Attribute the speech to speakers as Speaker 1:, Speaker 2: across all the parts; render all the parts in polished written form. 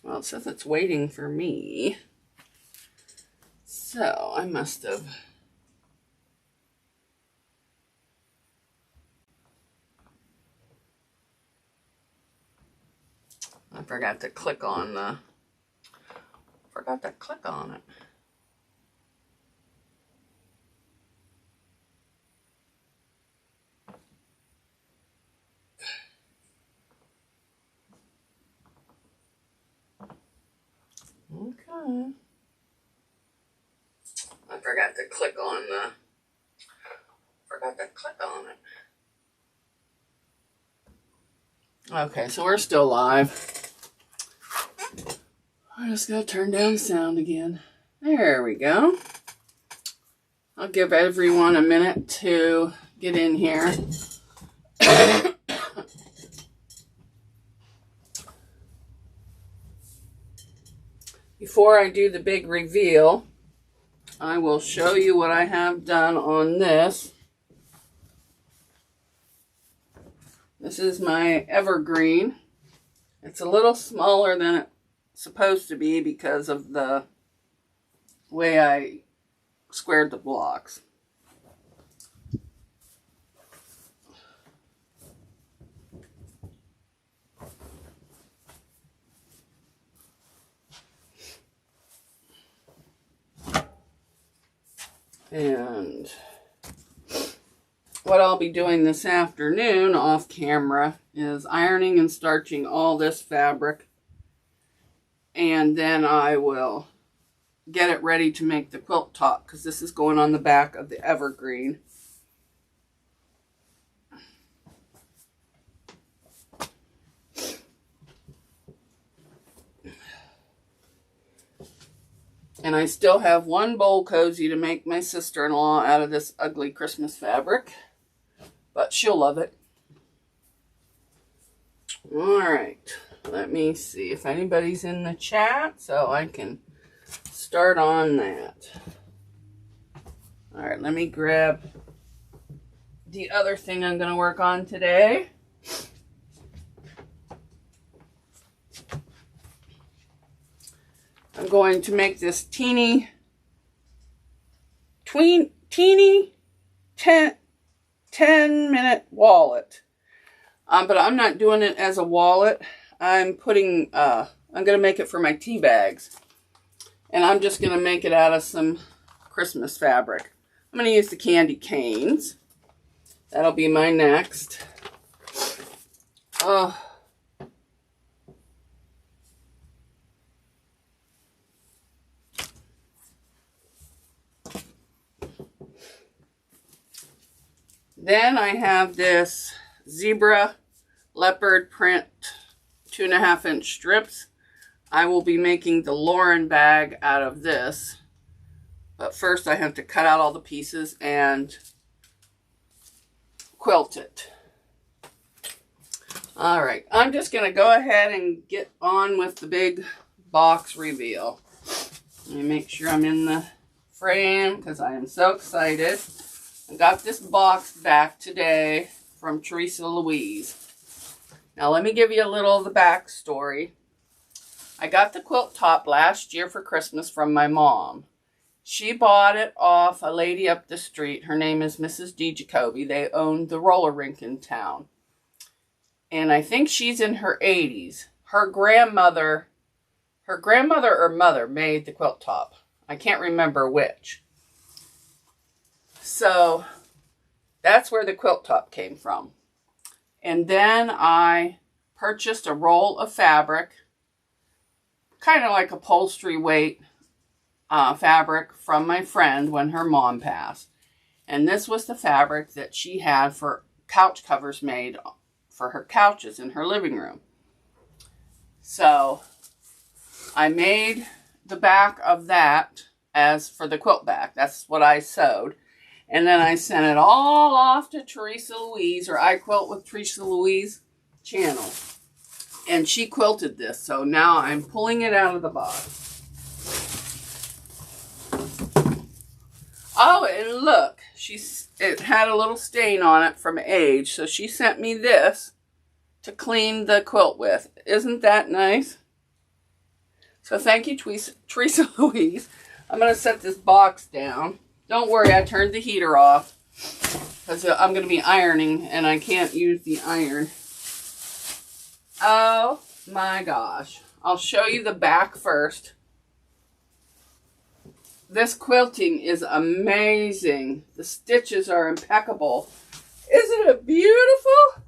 Speaker 1: Well, it says it's waiting for me. So I must have. I forgot to click on it. Okay. I forgot to click on it. Okay, so we're still live. I just gotta turn down the sound again. There we go. I'll give everyone a minute to get in here. Before I do the big reveal, I will show you what I have done on this. This is my evergreen. It's a little smaller than it's supposed to be because of the way I squared the blocks. And what I'll be doing this afternoon off camera is ironing and starching all this fabric. And then I will get it ready to make the quilt top because this is going on the back of the evergreen. And I still have one bowl cozy to make my sister-in-law out of this ugly Christmas fabric. But she'll love it. Alright. Let me see if anybody's in the chat so I can start on that. Alright, let me grab the other thing I'm going to work on today. I'm going to make this teeny 10-minute wallet. But I'm not doing it as a wallet. I'm going to make it for my tea bags. And I'm just going to make it out of some Christmas fabric. I'm going to use the candy canes. That'll be my next. Then I have this zebra leopard print 2.5-inch strips. I will be making the Lauren bag out of this. But first I have to cut out all the pieces and quilt it. Alright, I'm just going to go ahead and get on with the big box reveal. Let me make sure I'm in the frame because I am so excited. I got this box back today from Teresa Louise. Now let me give you a little of the backstory. I got the quilt top last year for Christmas from my mom. She bought it off a lady up the street. Her name is Mrs. D. Jacoby. They owned the roller rink in town. And I think she's in her 80s. Her grandmother or mother made the quilt top. I can't remember which. So that's where the quilt top came from. And then I purchased a roll of fabric, kind of like upholstery weight fabric from my friend when her mom passed. And this was the fabric that she had for couch covers made for her couches in her living room. So I made the back of that as for the quilt back. That's what I sewed. And then I sent it all off to Teresa Louise, or I Quilt with Teresa Louise channel. And she quilted this. So now I'm pulling it out of the box. Oh, and look. It had a little stain on it from age. So she sent me this to clean the quilt with. Isn't that nice? So thank you, Teresa Louise. I'm going to set this box down. Don't worry, I turned the heater off because I'm going to be ironing and I can't use the iron. Oh my gosh. I'll show you the back first. This quilting is amazing. The stitches are impeccable. Isn't it beautiful?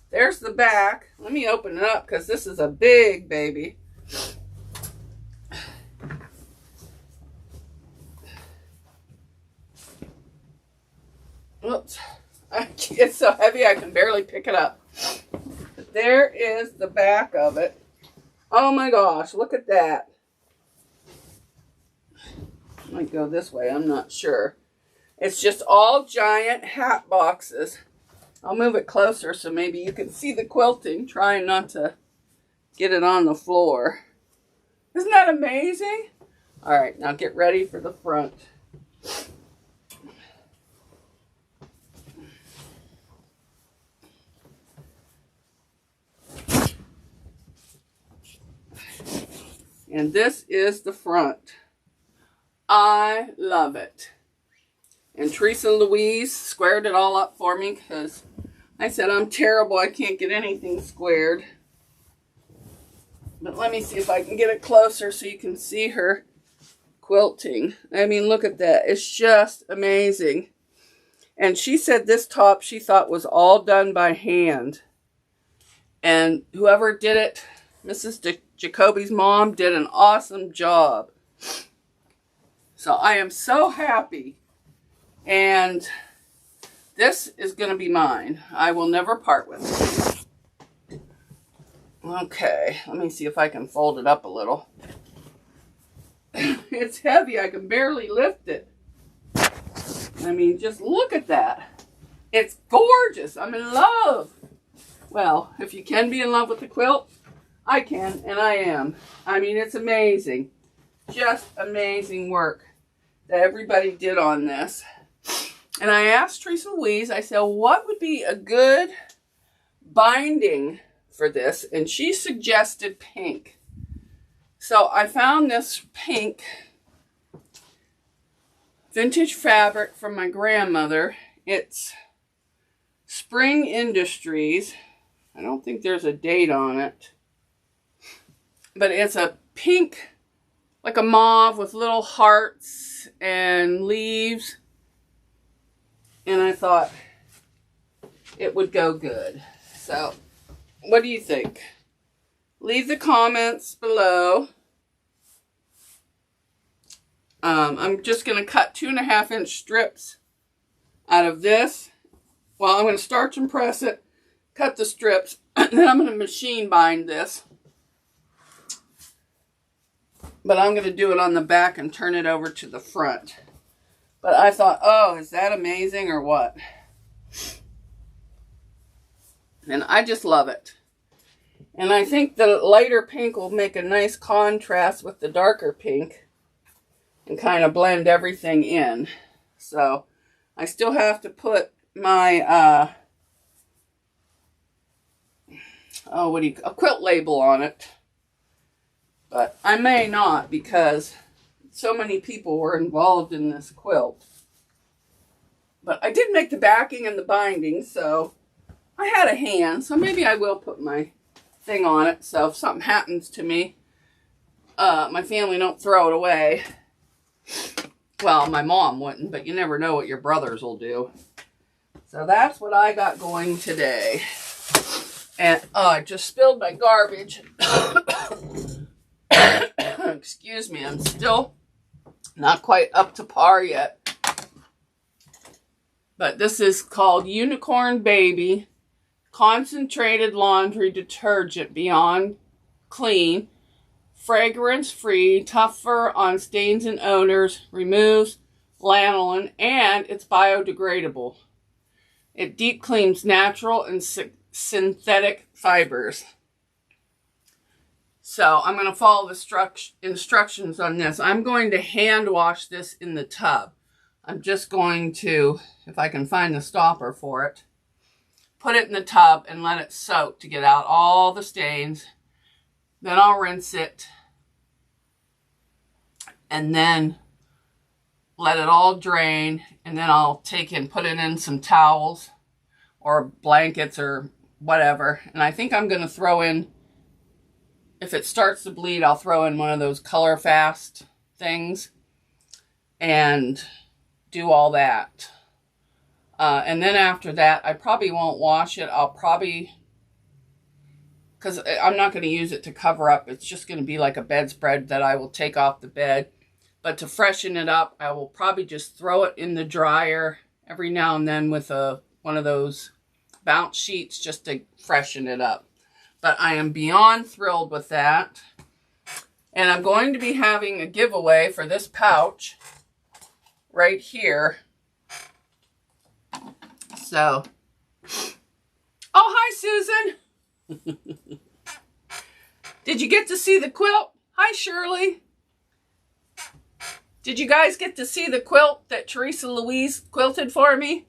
Speaker 1: There's the back. Let me open it up because this is a big baby. Oops. It's so heavy I can barely pick it up. But there is the back of it. Oh my gosh, look at that. I might go this way, I'm not sure. It's just all giant hat boxes. I'll move it closer so maybe you can see the quilting, trying not to get it on the floor. Isn't that amazing? All right, now get ready for the front. And this is the front. I love it. And Teresa Louise squared it all up for me because I said I'm terrible. I can't get anything squared. But let me see if I can get it closer so you can see her quilting. I mean, look at that. It's just amazing. And she said this top she thought was all done by hand. And whoever did it, Mrs. Jacoby's mom, did an awesome job. So I am so happy. And this is going to be mine. I will never part with it. Okay, let me see if I can fold it up a little. It's heavy. I can barely lift it. I mean, just look at that. It's gorgeous. I'm in love. Well, if you can be in love with the quilt, I can, and I am. I mean, it's amazing. Just amazing work that everybody did on this. And I asked Teresa Louise, I said, what would be a good binding for this? And she suggested pink. So I found this pink vintage fabric from my grandmother. It's Spring Industries. I don't think there's a date on it. But it's a pink, like a mauve with little hearts and leaves. And I thought it would go good. So, what do you think? Leave the comments below. I'm just going to cut 2.5-inch strips out of this. Well, I'm going to starch and press it, cut the strips, and then I'm going to machine bind this. But I'm going to do it on the back and turn it over to the front. But I thought, oh, is that amazing or what? And I just love it. And I think the lighter pink will make a nice contrast with the darker pink and kind of blend everything in. So I still have to put my, a quilt label on it. But I may not because so many people were involved in this quilt. But I did make the backing and the binding, so I had a hand. So maybe I will put my thing on it. So if something happens to me, my family don't throw it away. Well, my mom wouldn't, but you never know what your brothers will do. So that's what I got going today. And I just spilled my garbage. Excuse me, I'm still not quite up to par yet. But this is called Unicorn Baby Concentrated Laundry Detergent Beyond Clean. Fragrance-free, tougher on stains and odors, removes lanolin, and it's biodegradable. It deep cleans natural and synthetic fibers. So I'm going to follow the instructions on this. I'm going to hand wash this in the tub. I'm just going to, if I can find the stopper for it, put it in the tub and let it soak to get out all the stains. Then I'll rinse it and then let it all drain, and then I'll take and put it in some towels or blankets or whatever. And I think I'm going to throw in, if it starts to bleed, I'll throw in one of those color fast things and do all that. And then after that, I probably won't wash it. I'll probably, because I'm not going to use it to cover up. It's just going to be like a bedspread that I will take off the bed. But to freshen it up, I will probably just throw it in the dryer every now and then with one of those bounce sheets just to freshen it up. But I am beyond thrilled with that. And I'm going to be having a giveaway for this pouch right here. So, oh, hi, Susan. Did you get to see the quilt? Hi, Shirley. Did you guys get to see the quilt that Teresa Louise quilted for me?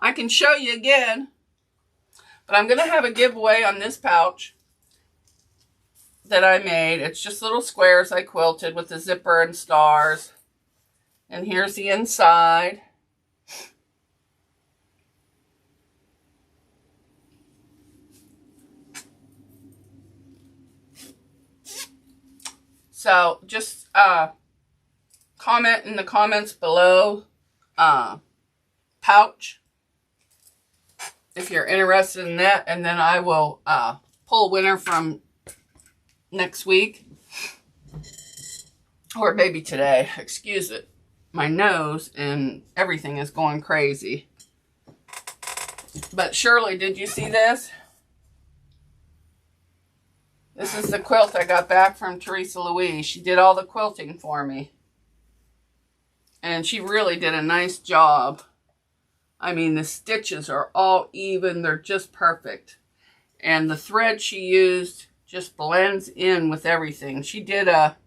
Speaker 1: I can show you again. But I'm going to have a giveaway on this pouch that I made. It's just little squares I quilted with the zipper and stars. And here's the inside. So just comment in the comments below, pouch, if you're interested in that, and then I will pull a winner from next week, or maybe today. Excuse it, my nose and everything is going crazy. But Shirley, did you see this? This is the quilt I got back from Teresa Louise. She did all the quilting for me. And she really did a nice job. I mean, the stitches are all even. They're just perfect. And the thread she used just blends in with everything. She did a,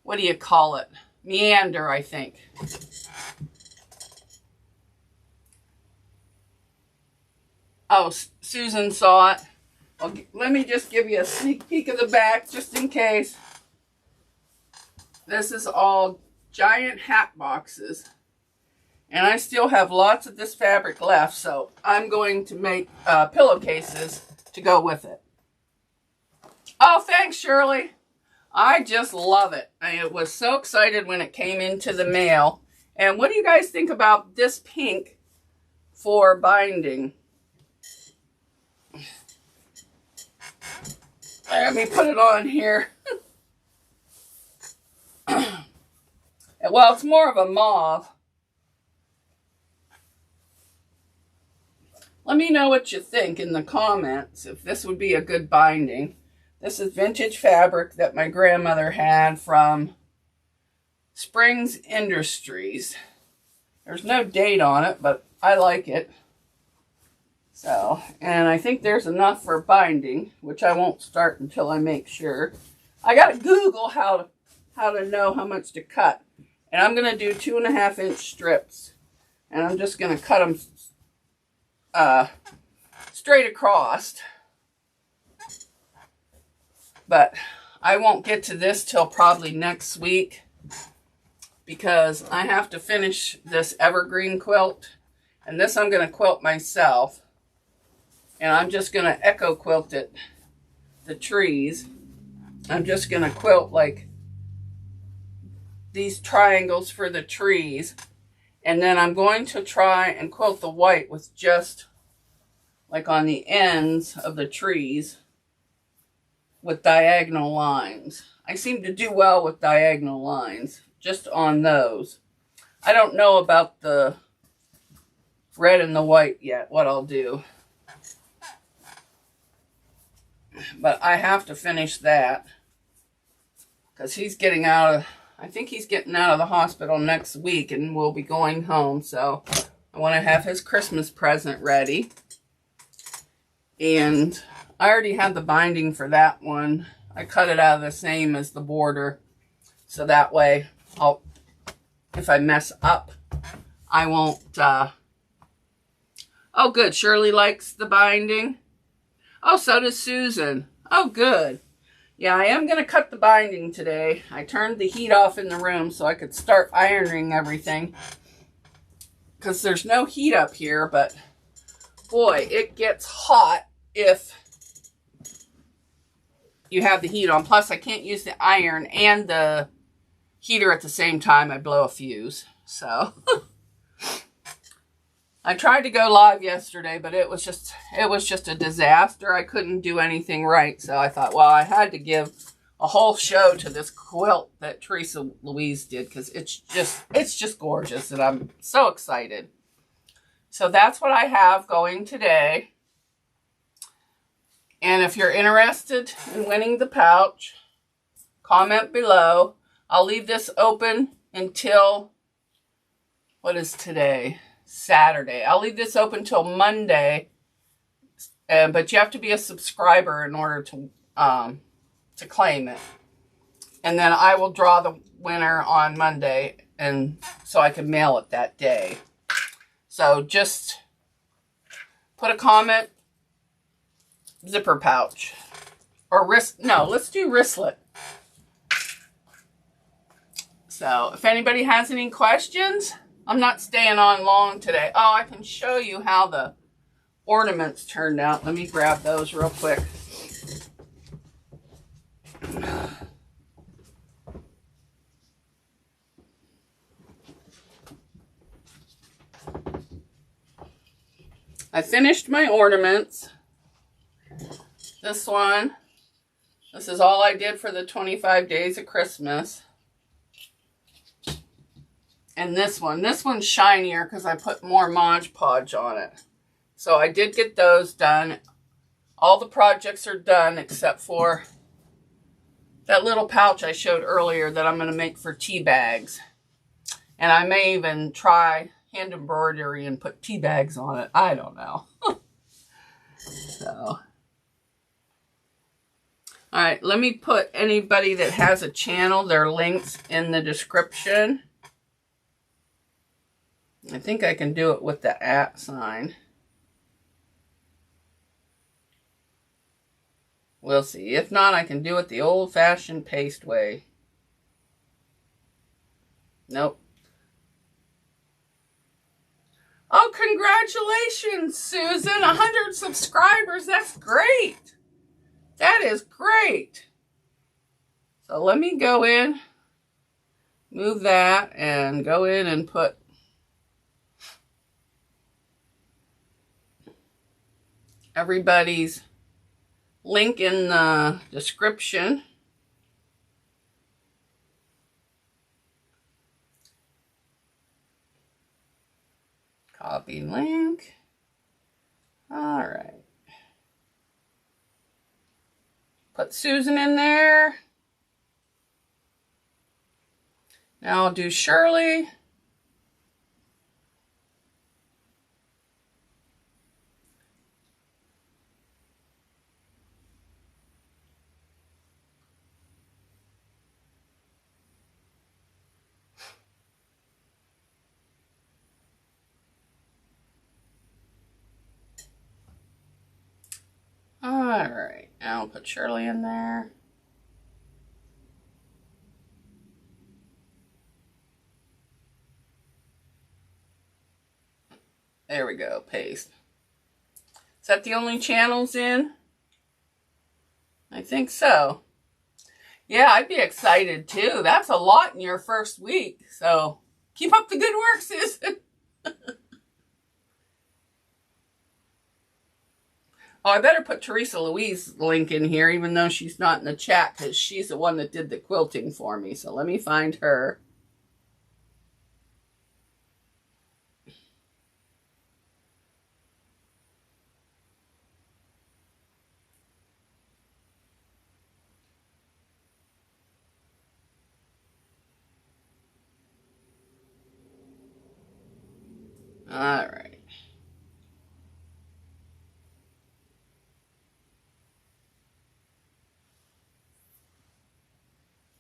Speaker 1: what do you call it? Meander, I think. Oh, Susan saw it. Well, let me just give you a sneak peek of the back, just in case. This is all giant hat boxes. And I still have lots of this fabric left, so I'm going to make pillowcases to go with it. Oh, thanks, Shirley. I just love it. I was so excited when it came into the mail. And what do you guys think about this pink for binding? Let me put it on here. Well, it's more of a mauve. Let me know what you think in the comments, if this would be a good binding. This is vintage fabric that my grandmother had from Springs Industries. There's no date on it, but I like it. So, and I think there's enough for binding, which I won't start until I make sure. I got to Google how to know how much to cut. And I'm going to do 2.5-inch strips. And I'm just going to cut them straight across. But I won't get to this till probably next week, because I have to finish this evergreen quilt. And this I'm going to quilt myself. And I'm just going to echo quilt it, the trees. I'm just going to quilt like these triangles for the trees. And then I'm going to try and quilt the white with just like on the ends of the trees with diagonal lines. I seem to do well with diagonal lines, just on those. I don't know about the red and the white yet, what I'll do. But I have to finish that, because he's getting out of, I think he's getting out of the hospital next week, and we'll be going home. So I want to have his Christmas present ready. And I already had the binding for that one. I cut it out of the same as the border, so that way if I mess up, I won't. Oh, good. Shirley likes the binding. Oh, so does Susan. Oh, good. Yeah, I am going to cut the binding today. I turned the heat off in the room so I could start ironing everything. Because there's no heat up here, but boy, it gets hot if you have the heat on. Plus, I can't use the iron and the heater at the same time. I blow a fuse. So, I tried to go live yesterday, but it was just a disaster. I couldn't do anything right. So I thought, well, I had to give a whole show to this quilt that Teresa Louise did because it's just gorgeous, and I'm so excited. So that's what I have going today. And if you're interested in winning the pouch, comment below. I'll leave this open until, what is today? Saturday. I'll leave this open till Monday. But you have to be a subscriber in order to claim it. And then I will draw the winner on Monday, and so I can mail it that day. So just put a comment, zipper pouch, or wrist. No, let's do wristlet. So if anybody has any questions, I'm not staying on long today. Oh, I can show you how the ornaments turned out. Let me grab those real quick. I finished my ornaments. This one, this is all I did for the 25 days of Christmas. And this one's shinier because I put more Mod Podge on it. So I did get those done. All the projects are done except for that little pouch I showed earlier that I'm going to make for tea bags. And I may even try hand embroidery and put tea bags on it. I don't know. So, alright, let me put anybody that has a channel, their links in the description. I think I can do it with the @ sign. We'll see. If not, I can do it the old-fashioned paste way. Nope. Oh, congratulations, Susan. 100 subscribers. That's great. That is great. So let me go in, move that, and go in and put everybody's link in the description. Copy link. All right. Put Susan in there. Now I'll do Shirley. Alright, now I'll put Shirley in there. There we go, paste. Is that the only channels in? I think so. Yeah, I'd be excited too. That's a lot in your first week. So keep up the good work, Susan. Oh, I better put Teresa Louise's link in here, even though she's not in the chat, because she's the one that did the quilting for me. So let me find her. All right.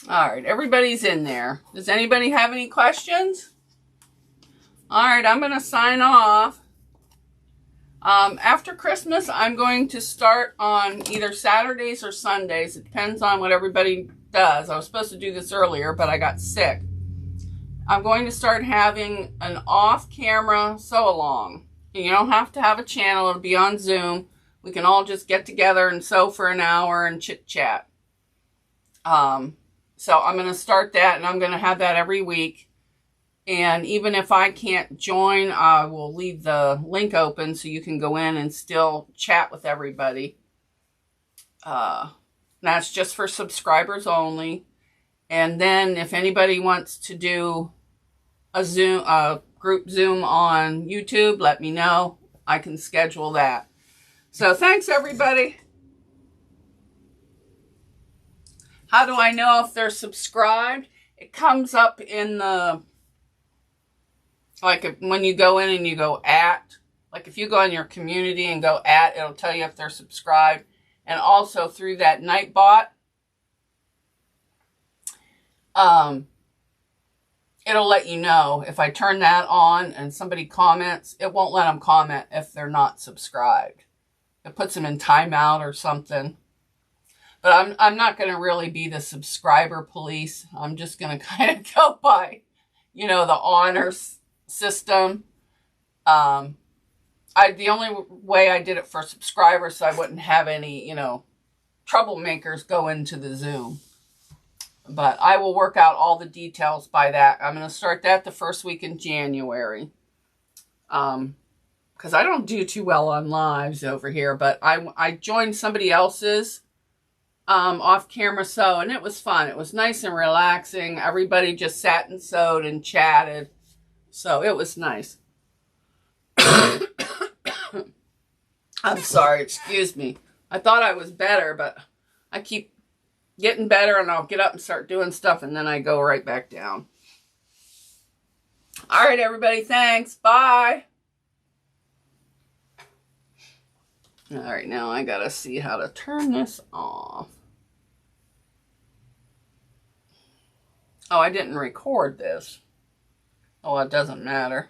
Speaker 1: All right, everybody's in there. Does anybody have any questions? All right, I'm going to sign off. After Christmas, I'm going to start on either Saturdays or Sundays. It depends on what everybody does. I was supposed to do this earlier, but I got sick. I'm going to start having an off-camera sew-along. You don't have to have a channel. It'll be on Zoom. We can all just get together and sew for an hour and chit-chat. So I'm going to start that, and I'm going to have that every week. And even if I can't join, I will leave the link open so you can go in and still chat with everybody. That's just for subscribers only. And then if anybody wants to do a group Zoom on YouTube, let me know. I can schedule that. So thanks, everybody. How do I know if they're subscribed? It comes up in the, like when you go in and you go at, like if you go in your community and go at, it'll tell you if they're subscribed. And also through that Nightbot, it'll let you know. If I turn that on and somebody comments, it won't let them comment if they're not subscribed. It puts them in timeout or something. But I'm not going to really be the subscriber police. I'm just going to kind of go by, the honor system. The only way I did it for subscribers so I wouldn't have any, troublemakers go into the Zoom. But I will work out all the details by that. I'm going to start that the first week in January. Because I don't do too well on lives over here. But I joined somebody else's off-camera sew, and it was fun. It was nice and relaxing. Everybody just sat and sewed and chatted. So it was nice. I'm sorry, excuse me. I thought I was better, but I keep getting better, and I'll get up and start doing stuff, and then I go right back down. All right, everybody, thanks. Bye. All right, now I gotta see how to turn this off. Oh, I didn't record this. Oh, it doesn't matter.